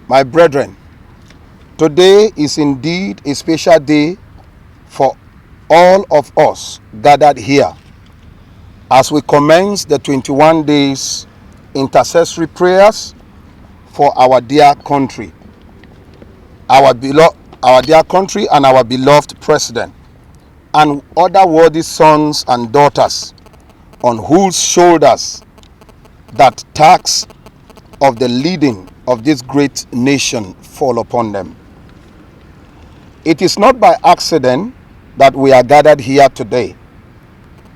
My brethren, today is indeed a special day for all of us gathered here as we commence the 21 days intercessory prayers for our dear country, our dear country and our beloved president, and other worthy sons and daughters on whose shoulders that task of the leading of this great nation fall upon them. It is not by accident that we are gathered here today.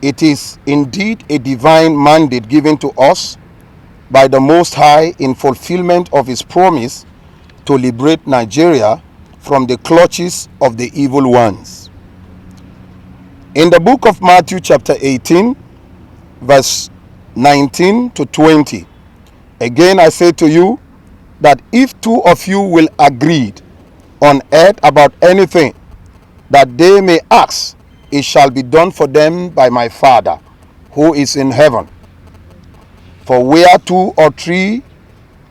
It is indeed a divine mandate given to us by the Most High in fulfillment of his promise to liberate Nigeria from the clutches of the evil ones. In the book of Matthew chapter 18, verse 19 to 20, again I say to you that if two of you will agree on earth about anything that they may ask, it shall be done for them by my Father who is in heaven. For where 2 or 3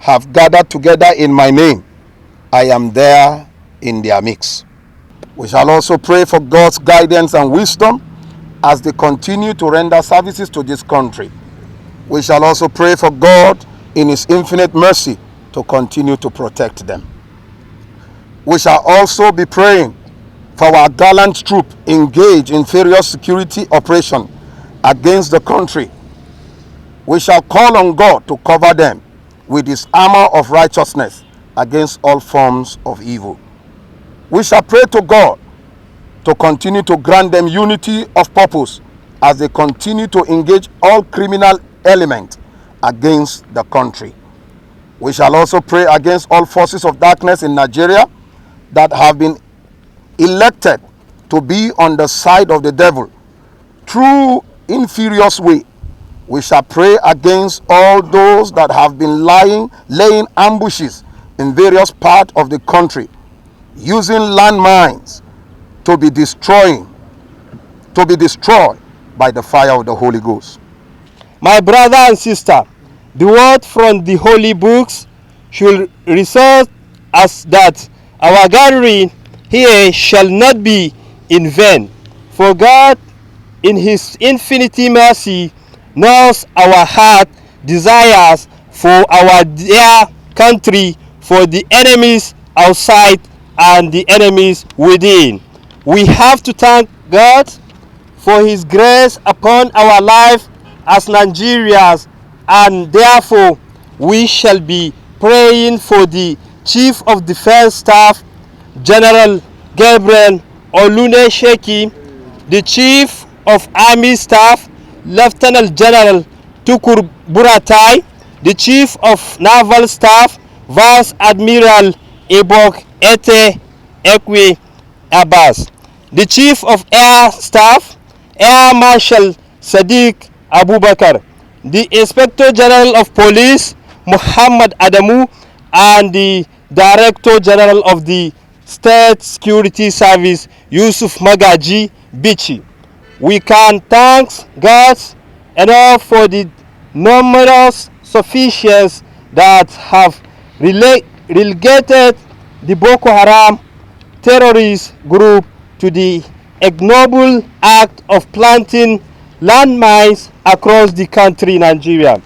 have gathered together in my name, I am there in their midst. We shall also pray for God's guidance and wisdom as they continue to render services to this country. We shall also pray for God in his infinite mercy to continue to protect them. We shall also be praying for our gallant troops engaged in various security operations against the country. We shall call on God to cover them with his armor of righteousness against all forms of evil. We shall pray to God to continue to grant them unity of purpose as they continue to engage all criminal elements against the country. We shall also pray against all forces of darkness in Nigeria that have been elected to be on the side of the devil through infurious way. We shall pray against all those that have been laying ambushes in various parts of the country, using landmines to be destroyed by the fire of the Holy Ghost. My brother and sister, the word from the holy books should result as that our gathering here shall not be in vain. For God, in his infinite mercy, knows our heart desires for our dear country, for the enemies outside and the enemies within. We have to thank God for his grace upon our life as Nigerians, and therefore we shall be praying for the Chief of Defense Staff, General Gabriel Oluneseki, the Chief of Army Staff, Lieutenant General Tukur Buratai, the Chief of Naval Staff, Vice Admiral Ebok Ete Ekwe Abbas, the Chief of Air Staff, Air Marshal Sadiq Abubakar, the Inspector General of Police, Muhammad Adamu, and the Director General of the State Security Service, Yusuf Magaji Bichi. We can thank God enough for the numerous sufficiencies that have relegated the Boko Haram terrorist group to the ignoble act of planting landmines across the country, Nigeria.